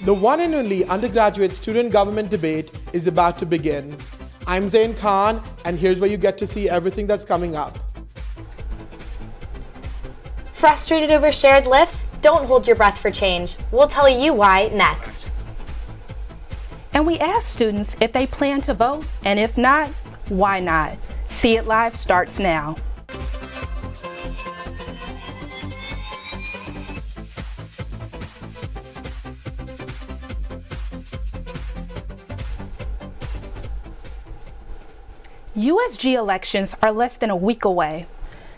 The one and only undergraduate student government debate is about to begin. I'm Zain Khan, and here's where you get to see everything that's coming up. Frustrated over shared lifts? Don't hold your breath for change. We'll tell you why next. And we asked students if they plan to vote, and if not, why not? See It Live starts now. USG elections are less than a week away.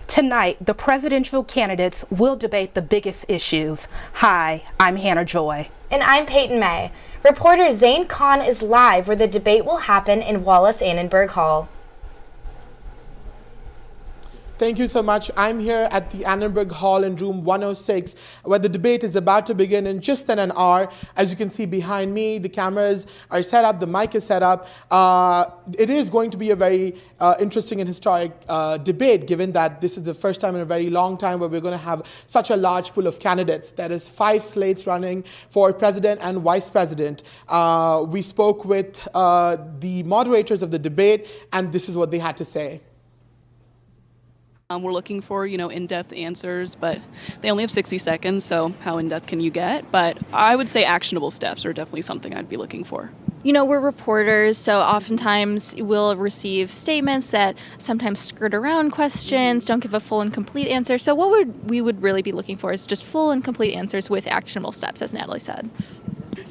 Tonight, the presidential candidates will debate the biggest issues. Hi, I'm Hannah Joy. And I'm Payton May. Reporter Zain Khan is live where the debate will happen in Wallace Annenberg Hall. Thank you so much. I'm here at the Annenberg Hall in room 106, where the debate is about to begin in just an hour. As you can see behind me, the cameras are set up, the mic is set up. It is going to be a very interesting and historic debate, given that this is the first time in a very long time where we're going to have such a large pool of candidates. There is 5 slates running for president and vice president. We spoke with the moderators of the debate, and this is what they had to say. We're looking for, in-depth answers, but they only have 60 seconds, so how in-depth can you get? But I would say actionable steps are definitely something I'd be looking for. We're reporters, so oftentimes we'll receive statements that sometimes skirt around questions, don't give a full and complete answer. So what we would really be looking for is just full and complete answers with actionable steps, as Natalie said.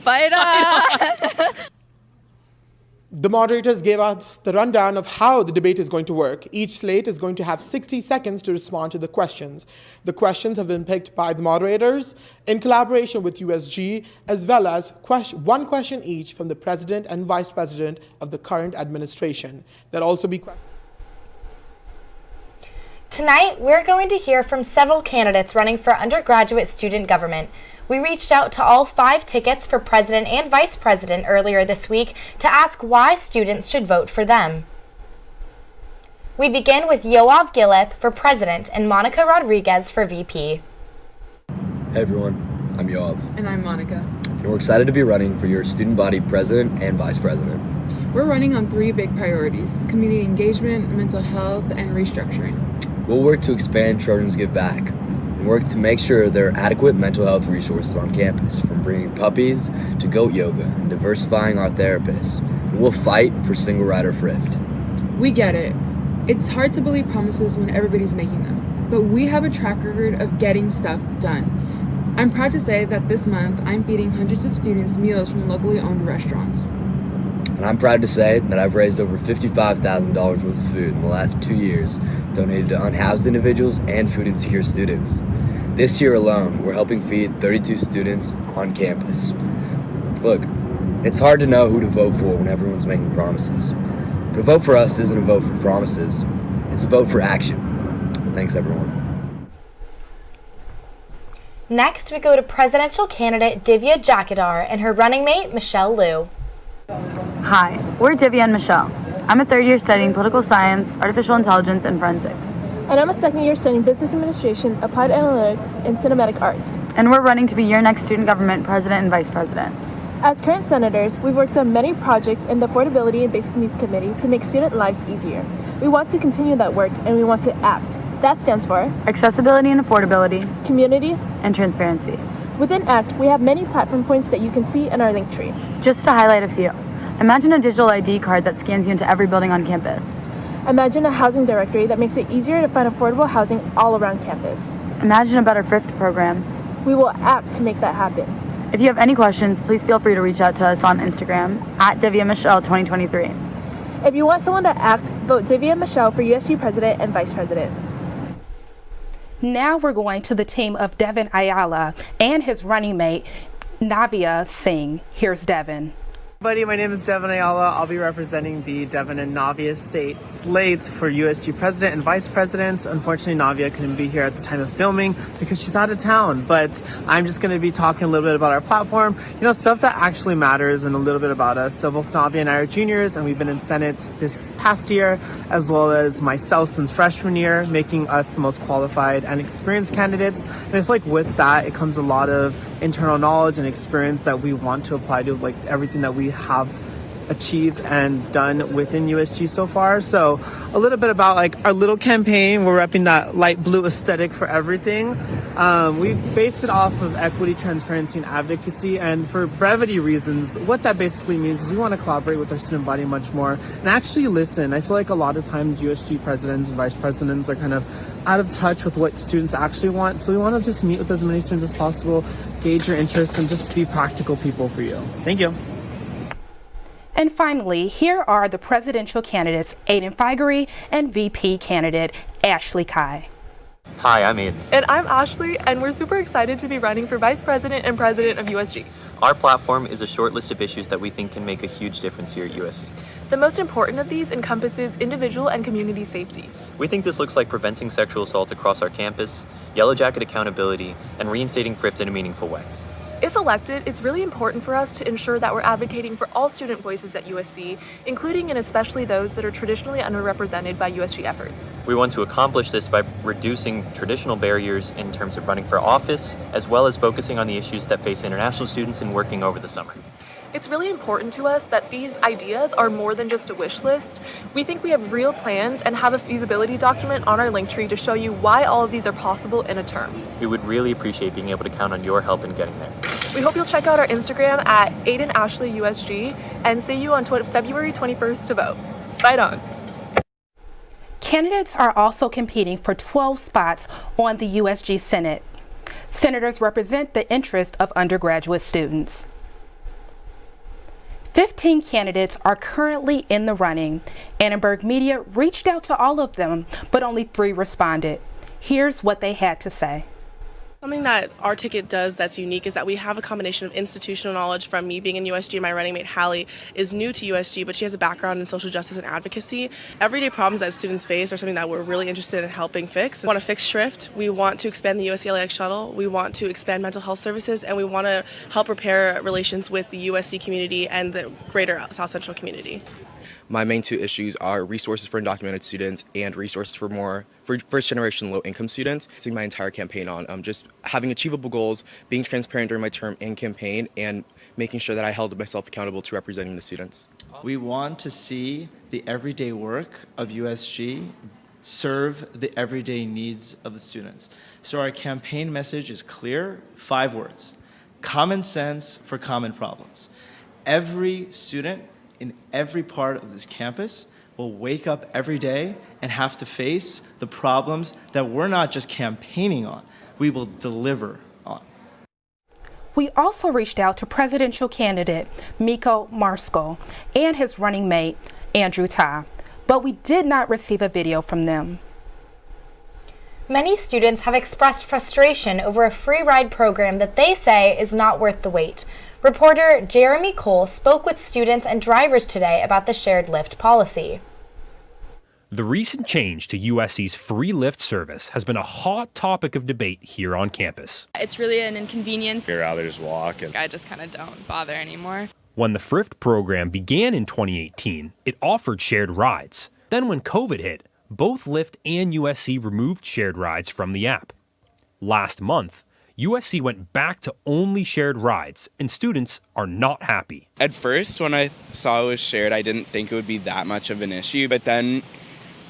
Fight on! The moderators gave us the rundown of how the debate is going to work. Each slate is going to have 60 seconds to respond to the questions. The questions have been picked by the moderators in collaboration with USG, as well as one question each from the president and vice president of the current administration. There'll also be questions. Tonight, we're going to hear from several candidates running for undergraduate student government. We reached out to all 5 tickets for president and vice president earlier this week to ask why students should vote for them. We begin with Yoav Gileth for president and Monica Rodriguez for VP. Hey everyone, I'm Yoav. And I'm Monica. And we're excited to be running for your student body president and vice president. We're running on 3 big priorities: community engagement, mental health, and restructuring. We'll work to expand Children's Give Back and work to make sure there are adequate mental health resources on campus, from bringing puppies to goat yoga and diversifying our therapists. And we'll fight for single rider thrift. We get it. It's hard to believe promises when everybody's making them, but we have a track record of getting stuff done. I'm proud to say that this month I'm feeding hundreds of students meals from locally owned restaurants. And I'm proud to say that I've raised over $55,000 worth of food in the last 2 years, donated to unhoused individuals and food insecure students. This year alone, we're helping feed 32 students on campus. Look, it's hard to know who to vote for when everyone's making promises. But a vote for us isn't a vote for promises, it's a vote for action. Thanks, everyone. Next, we go to presidential candidate Divya Jakadar and her running mate, Michelle Liu. Hi, we're Divya and Michelle. I'm a 3rd year studying political science, artificial intelligence, and forensics. And I'm a 2nd year studying business administration, applied analytics, and cinematic arts. And we're running to be your next student government president and vice president. As current senators, we've worked on many projects in the Affordability and Basic Needs Committee to make student lives easier. We want to continue that work, and we want to ACT. That stands for accessibility and affordability, community, and transparency. Within ACT, we have many platform points that you can see in our link tree. Just to highlight a few. Imagine a digital ID card that scans you into every building on campus. Imagine a housing directory that makes it easier to find affordable housing all around campus. Imagine a better thrift program. We will ACT to make that happen. If you have any questions, please feel free to reach out to us on Instagram at DivyaMichelle2023. If you want someone to ACT, vote Divya and Michelle for USG president and vice president. Now we're going to the team of Devin Ayala and his running mate, Navia Singh. Here's Devin. Buddy, my name is Devin Ayala. I'll be representing the Devon and Navia state slates for USG president and vice presidents. Unfortunately, Navia couldn't be here at the time of filming because she's out of town, but I'm just going to be talking a little bit about our platform, stuff that actually matters and a little bit about us. So both Navia and I are juniors, and we've been in Senate this past year, as well as myself since freshman year, making us the most qualified and experienced candidates. And I feel like with that, it comes a lot of internal knowledge and experience that we want to apply to everything that we have achieved and done within USG so far. So a little bit about our little campaign. We're repping that light blue aesthetic for everything. We based it off of equity, transparency, and advocacy. And for brevity reasons, what that basically means is we want to collaborate with our student body much more and actually listen. I feel like a lot of times USG presidents and vice presidents are kind of out of touch with what students actually want. So we want to just meet with as many students as possible, gauge your interests, and just be practical people for you. Thank you. And finally, here are the presidential candidates, Aiden Figgery and VP candidate Ashley Kai. Hi, I'm Aiden. And I'm Ashley, and we're super excited to be running for Vice President and President of USG. Our platform is a short list of issues that we think can make a huge difference here at USC. The most important of these encompasses individual and community safety. We think this looks like preventing sexual assault across our campus, Yellow Jacket accountability, and reinstating thrift in a meaningful way. If elected, it's really important for us to ensure that we're advocating for all student voices at USC, including and especially those that are traditionally underrepresented by USG efforts. We want to accomplish this by reducing traditional barriers in terms of running for office, as well as focusing on the issues that face international students in working over the summer. It's really important to us that these ideas are more than just a wish list. We think we have real plans and have a feasibility document on our Linktree to show you why all of these are possible in a term. We would really appreciate being able to count on your help in getting there. We hope you'll check out our Instagram at AidenAshleyUSG and see you on February 21st to vote. Fight on! Candidates are also competing for 12 spots on the USG Senate. Senators represent the interest of undergraduate students. 15 candidates are currently in the running. Annenberg Media reached out to all of them, but only 3 responded. Here's what they had to say. Something that our ticket does that's unique is that we have a combination of institutional knowledge from me being in USG, and my running mate Hallie is new to USG, but she has a background in social justice and advocacy. Everyday problems that students face are something that we're really interested in helping fix. We want to fix shrift, we want to expand the USC-LAX shuttle, we want to expand mental health services, and we want to help repair relations with the USC community and the greater South Central community. My main 2 issues are resources for undocumented students and resources for first-generation low-income students. Seeing my entire campaign on just having achievable goals, being transparent during my term and campaign, and making sure that I held myself accountable to representing the students. We want to see the everyday work of USG serve the everyday needs of the students. So our campaign message is clear, 5 words: common sense for common problems. Every student in every part of this campus will wake up every day and have to face the problems that we're not just campaigning on, we will deliver on. We also reached out to presidential candidate Miko Marskal and his running mate Andrew Tai, but we did not receive a video from them. Many students have expressed frustration over a free ride program that they say is not worth the wait. Reporter Jeremy Cole spoke with students and drivers today about the shared Lyft policy. The recent change to USC's free Lyft service has been a hot topic of debate here on campus. It's really an inconvenience. I'd rather just walk. I just kind of don't bother anymore. When the Thrift program began in 2018, it offered shared rides. Then when COVID hit, both Lyft and USC removed shared rides from the app. Last month, USC went back to only shared rides, and students are not happy. At first, when I saw it was shared, I didn't think it would be that much of an issue, but then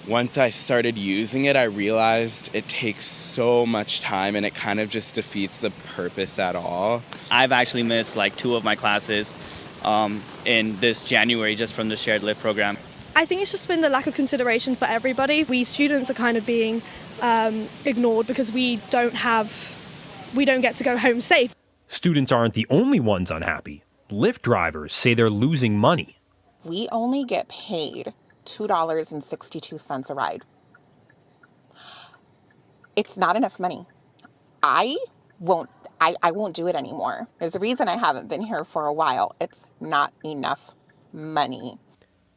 once I started using it, I realized it takes so much time and it kind of just defeats the purpose at all. I've actually missed like 2 of my classes in this January just from the shared Lyft program. I think it's just been the lack of consideration for everybody. We students are kind of being ignored because we don't get to go home safe. Students aren't the only ones unhappy. Lyft drivers say they're losing money. We only get paid $2.62 a ride. It's not enough money. I I won't do it anymore. There's a reason I haven't been here for a while. It's not enough money.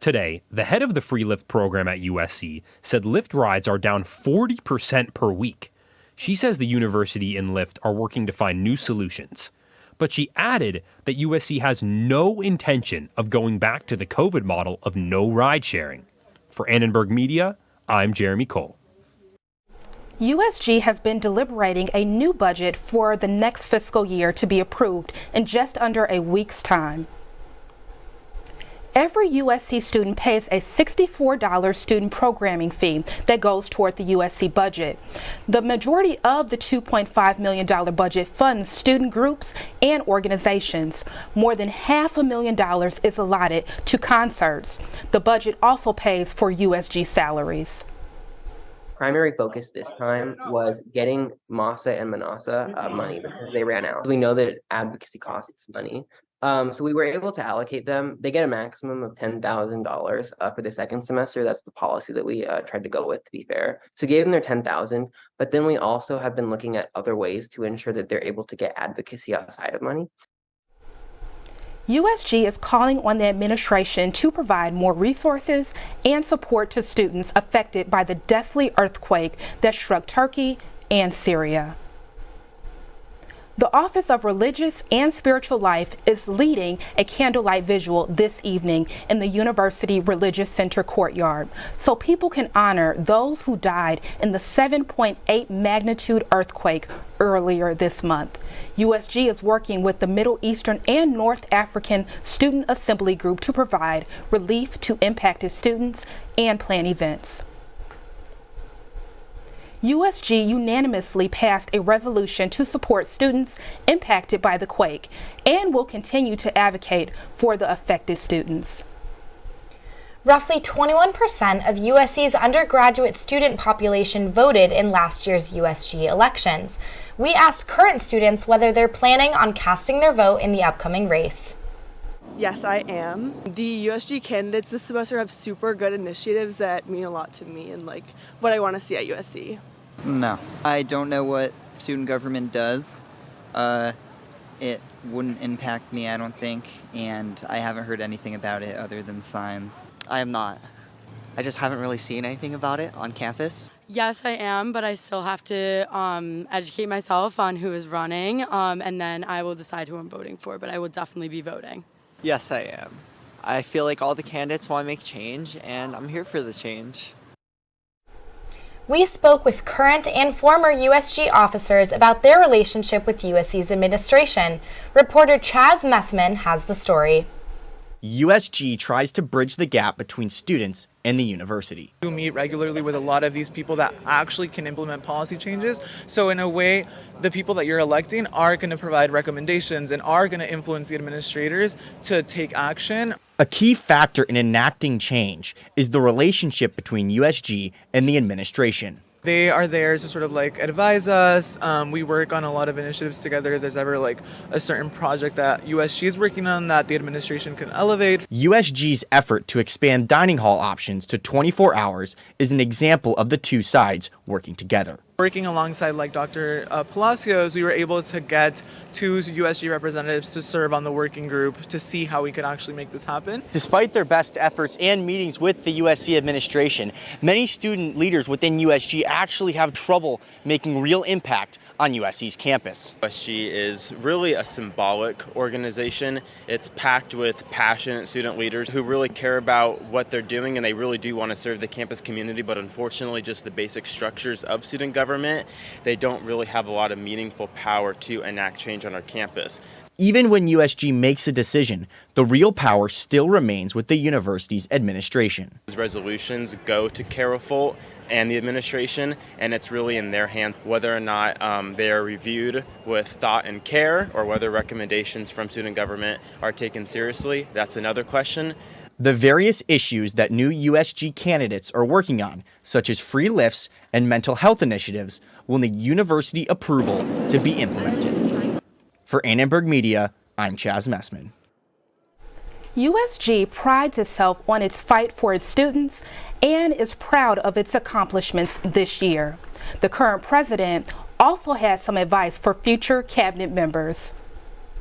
Today, the head of the free Lyft program at USC said Lyft rides are down 40% per week. She says the university and Lyft are working to find new solutions. But she added that USC has no intention of going back to the COVID model of no ride sharing. For Annenberg Media, I'm Jeremy Cole. USG has been deliberating a new budget for the next fiscal year to be approved in just under a week's time. Every USC student pays a $64 student programming fee that goes toward the USC budget. The majority of the $2.5 million budget funds student groups and organizations. More than $500,000 is allotted to concerts. The budget also pays for USG salaries. Primary focus this time was getting MASA and Manasa money because they ran out. We know that advocacy costs money. So we were able to allocate them. They get a maximum of $10,000 for the second semester. That's the policy that we tried to go with, to be fair. So gave them their $10,000, but then we also have been looking at other ways to ensure that they're able to get advocacy outside of money. USG is calling on the administration to provide more resources and support to students affected by the deathly earthquake that struck Turkey and Syria. The Office of Religious and Spiritual Life is leading a candlelight visual this evening in the University Religious Center courtyard so people can honor those who died in the 7.8 magnitude earthquake earlier this month. USG is working with the Middle Eastern and North African Student Assembly Group to provide relief to impacted students and plan events. USG unanimously passed a resolution to support students impacted by the quake and will continue to advocate for the affected students. Roughly 21% of USC's undergraduate student population voted in last year's USG elections. We asked current students whether they're planning on casting their vote in the upcoming race. Yes, I am. The USG candidates this semester have super good initiatives that mean a lot to me and like what I want to see at USC. No. I don't know what student government does. It wouldn't impact me, I don't think, and I haven't heard anything about it other than signs. I am not. I just haven't really seen anything about it on campus. Yes, I am, but I still have to educate myself on who is running, and then I will decide who I'm voting for, but I will definitely be voting. Yes, I am. I feel like all the candidates want to make change, and I'm here for the change. We spoke with current and former USG officers about their relationship with USC's administration. Reporter Chaz Messman has the story. USG tries to bridge the gap between students and the university. We meet regularly with a lot of these people that actually can implement policy changes. So in a way, the people that you're electing are going to provide recommendations and are going to influence the administrators to take action. A key factor in enacting change is the relationship between USG and the administration. They are there to sort of like advise us. We work on a lot of initiatives together. If there's ever like a certain project that USG is working on that the administration can elevate. USG's effort to expand dining hall options to 24 hours is an example of the two sides working together. Working alongside like Dr. Palacios, we were able to get two USG representatives to serve on the working group to see how we could actually make this happen. Despite their best efforts and meetings with the USC administration, many student leaders within USG actually have trouble making real impact on USC's campus. USG is really a symbolic organization. It's packed with passionate student leaders who really care about what they're doing and they really do want to serve the campus community, but unfortunately just the basic structures of student government, they don't really have a lot of meaningful power to enact change on our campus. Even when USG makes a decision, the real power still remains with the university's administration. These resolutions go to Carol Folt and the administration, and it's really in their hands whether or not they are reviewed with thought and care or whether recommendations from student government are taken seriously. That's another question. The various issues that new USG candidates are working on, such as free lifts and mental health initiatives, will need university approval to be implemented. For Annenberg Media, I'm Chaz Messman. USG prides itself on its fight for its students and is proud of its accomplishments this year. The current president also had some advice for future cabinet members.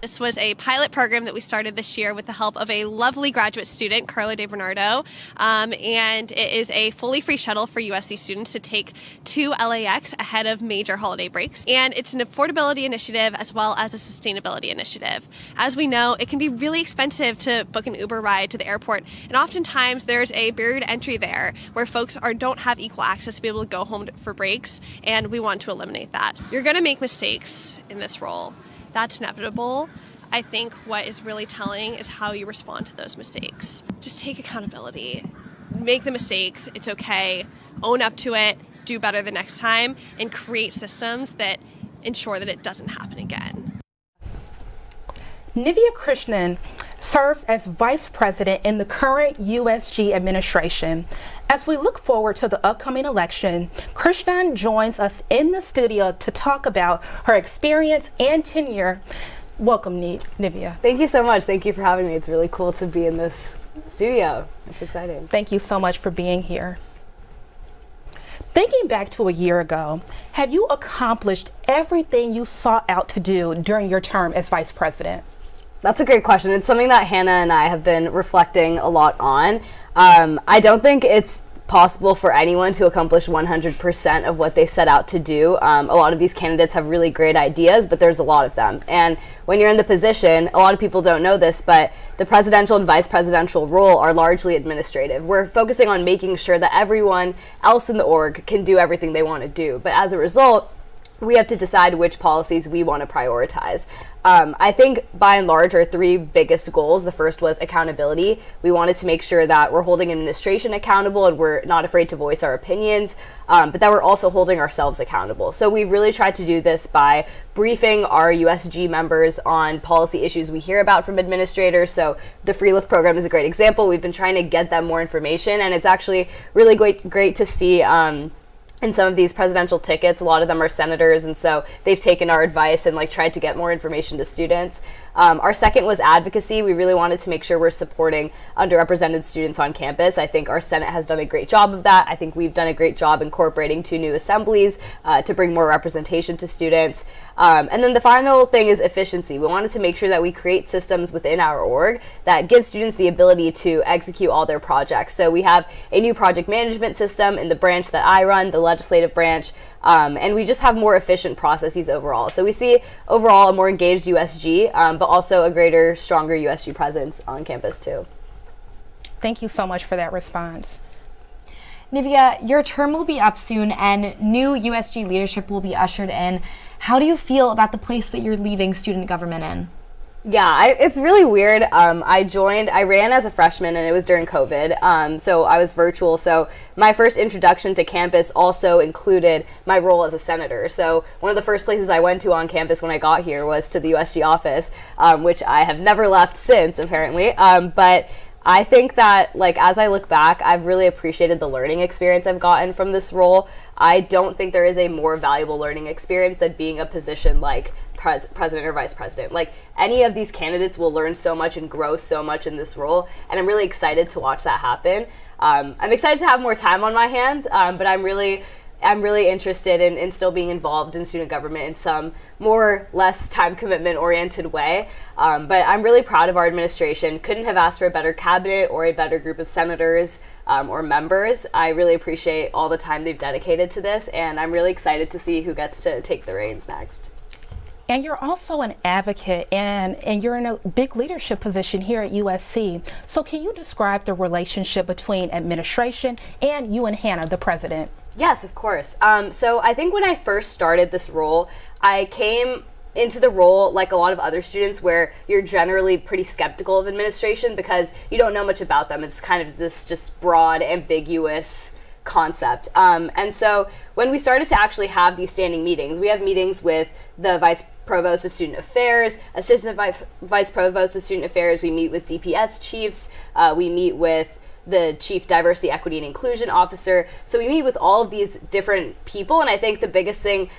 This was a pilot program that we started this year with the help of a lovely graduate student, Carla DeBernardo, and it is a fully free shuttle for USC students to take to LAX ahead of major holiday breaks. And it's an affordability initiative as well as a sustainability initiative. As we know, it can be really expensive to book an Uber ride to the airport, and oftentimes there's a barrier to entry there where folks don't have equal access to be able to go home for breaks, and we want to eliminate that. You're going to make mistakes in this role. That's inevitable. I think what is really telling is how you respond to those mistakes. Just take accountability. Make the mistakes. It's okay. Own up to it. Do better the next time. And create systems that ensure that it doesn't happen again. Nivea Krishnan serves as vice president in the current USG administration. As we look forward to the upcoming election, Krishnan joins us in the studio to talk about her experience and tenure. Welcome, Nivea. Thank you so much. Thank you for having me. It's really cool to be in this studio. It's exciting. Thank you so much for being here. Thinking back to a year ago, have you accomplished everything you sought out to do during your term as vice president? That's a great question. It's something that Hannah and I have been reflecting a lot on. I don't think it's possible for anyone to accomplish 100% of what they set out to do. A lot of these candidates have really great ideas, but there's a lot of them. And when you're in the position, a lot of people don't know this, but the presidential and vice presidential role are largely administrative. We're focusing on making sure that everyone else in the org can do everything they want to do. But as a result, we have to decide which policies we want to prioritize. I think by and large our three biggest goals, the first was accountability. We wanted to make sure that we're holding administration accountable and we're not afraid to voice our opinions, but that we're also holding ourselves accountable. So we've really tried to do this by briefing our USG members on policy issues we hear about from administrators. So the free lift program is a great example. We've been trying to get them more information, and it's actually really great to see in some of these presidential tickets, a lot of them are senators, and so they've taken our advice and tried to get more information to students. Our second was advocacy. We really wanted to make sure we're supporting underrepresented students on campus. I think our Senate has done a great job of that. I think we've done a great job incorporating 2 new assemblies to bring more representation to students. And then the final thing is efficiency. We wanted to make sure that we create systems within our org that give students the ability to execute all their projects. So we have a new project management system in the branch that I run, the legislative branch, and we just have more efficient processes overall. So we see overall a more engaged USG, but also a greater, stronger USG presence on campus too. Thank you so much for that response. Nivea, your term will be up soon and new USG leadership will be ushered in. How do you feel about the place that you're leaving student government in? Yeah, it's really weird. I ran as a freshman and it was during COVID, so I was virtual. So my first introduction to campus also included my role as a senator. So one of the first places I went to on campus when I got here was to the USG office, which I have never left since, apparently. But I think that, as I look back, I've really appreciated the learning experience I've gotten from this role. I don't think there is a more valuable learning experience than being a position like president or vice president. Any of these candidates will learn so much and grow so much in this role, and I'm really excited to watch that happen. I'm excited to have more time on my hands, but I'm really interested in still being involved in student government in some less time commitment oriented way. But I'm really proud of our administration. Couldn't have asked for a better cabinet or a better group of senators or members. I really appreciate all the time they've dedicated to this, and I'm really excited to see who gets to take the reins next. And you're also an advocate, and you're in a big leadership position here at USC. So can you describe the relationship between administration and you and Hannah, the president? Yes, of course. So I think when I first started this role, I came into the role like a lot of other students where you're generally pretty skeptical of administration because you don't know much about them. It's kind of this just broad, ambiguous concept. And so when we started to actually have these standing meetings, we have meetings with the Vice Provost of Student Affairs, Assistant Vice Provost of Student Affairs, we meet with DPS chiefs, we meet with the Chief Diversity, Equity, and Inclusion Officer. So we meet with all of these different people, and I think the biggest thing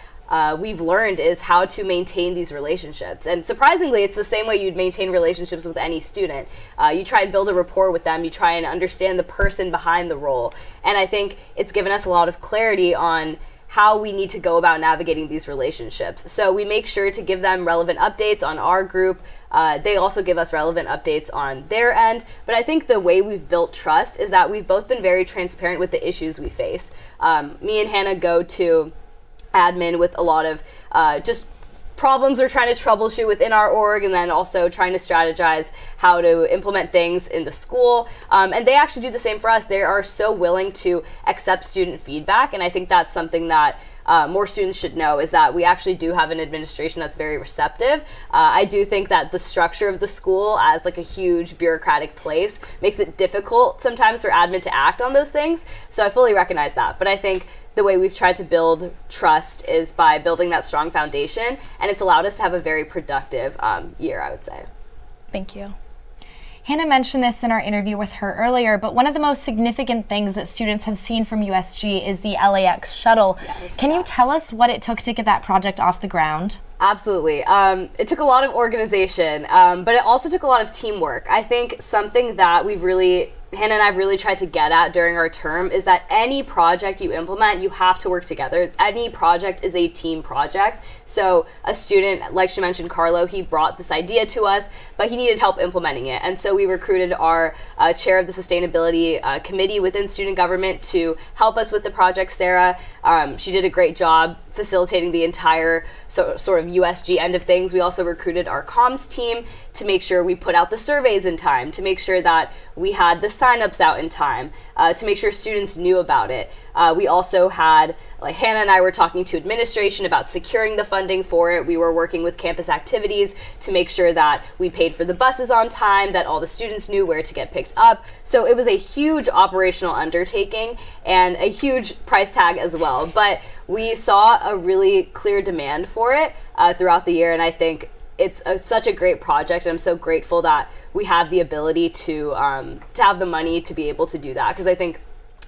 we've learned is how to maintain these relationships. And surprisingly, it's the same way you'd maintain relationships with any student. You try and build a rapport with them, you try and understand the person behind the role. And I think it's given us a lot of clarity on how we need to go about navigating these relationships. So we make sure to give them relevant updates on our group. They also give us relevant updates on their end. But I think the way we've built trust is that we've both been very transparent with the issues we face. Me and Hannah go to admin with a lot of just problems we're trying to troubleshoot within our org, and then also trying to strategize how to implement things in the school. And they actually do the same for us. They are so willing to accept student feedback, and I think that's something that more students should know, is that we actually do have an administration that's very receptive. I do think that the structure of the school as like a huge bureaucratic place makes it difficult sometimes for admin to act on those things. So I fully recognize that. But I think the way we've tried to build trust is by building that strong foundation, and it's allowed us to have a very productive year, I would say. Thank you. Hannah mentioned this in our interview with her earlier, but one of the most significant things that students have seen from USG is the LAX shuttle. Yes. Can you tell us what it took to get that project off the ground? Absolutely. It took a lot of organization, but it also took a lot of teamwork. I think something that Hannah and I have really tried to get at during our term is that any project you implement, you have to work together. Any project is a team project. So a student, like she mentioned, Carlo, he brought this idea to us, but he needed help implementing it. And so we recruited our chair of the sustainability committee within student government to help us with the project, Sarah. She did a great job facilitating the entire sort of USG end of things. We also recruited our comms team to make sure we put out the surveys in time, to make sure that we had the signups out in time, to make sure students knew about it. We also had, like Hannah and I were talking to administration about securing the funding for it. We were working with campus activities to make sure that we paid for the buses on time, that all the students knew where to get picked up. So it was a huge operational undertaking and a huge price tag as well. But we saw a really clear demand for it throughout the year, and I think it's such a great project, and I'm so grateful that we have the ability to have the money to be able to do that, because I think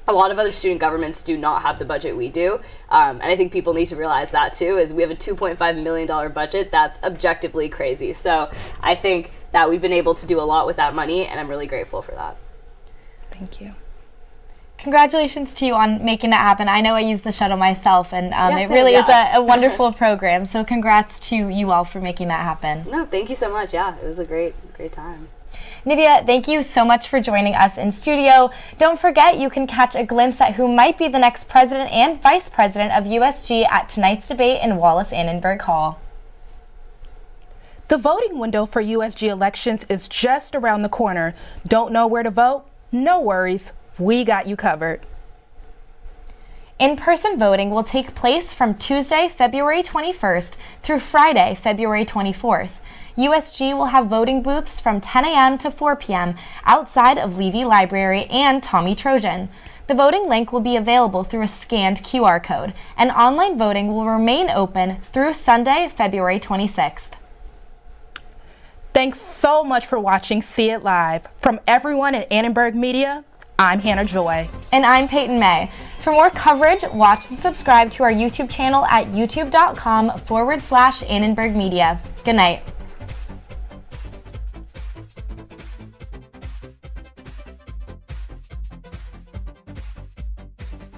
a lot of other student governments do not have the budget we do, and I think people need to realize that too, is we have a $2.5 million budget that's objectively crazy. So I think that we've been able to do a lot with that money, and I'm really grateful for that. Thank you. Congratulations to you on making that happen. I know I use the shuttle myself, and it really is a wonderful program. So congrats to you all for making that happen. No, thank you so much. Yeah, it was a great time. Nivea, thank you so much for joining us in studio. Don't forget, you can catch a glimpse at who might be the next president and vice president of USG at tonight's debate in Wallace Annenberg Hall. The voting window for USG elections is just around the corner. Don't know where to vote? No worries. We got you covered. In-person voting will take place from Tuesday, February 21st through Friday, February 24th. USG will have voting booths from 10 a.m. to 4 p.m. outside of Levy Library and Tommy Trojan. The voting link will be available through a scanned QR code, and online voting will remain open through Sunday, February 26th. Thanks so much for watching See It Live. From everyone at Annenberg Media, I'm Hannah Joy. And I'm Payton May. For more coverage, watch and subscribe to our YouTube channel at youtube.com/Annenberg Media. Good night.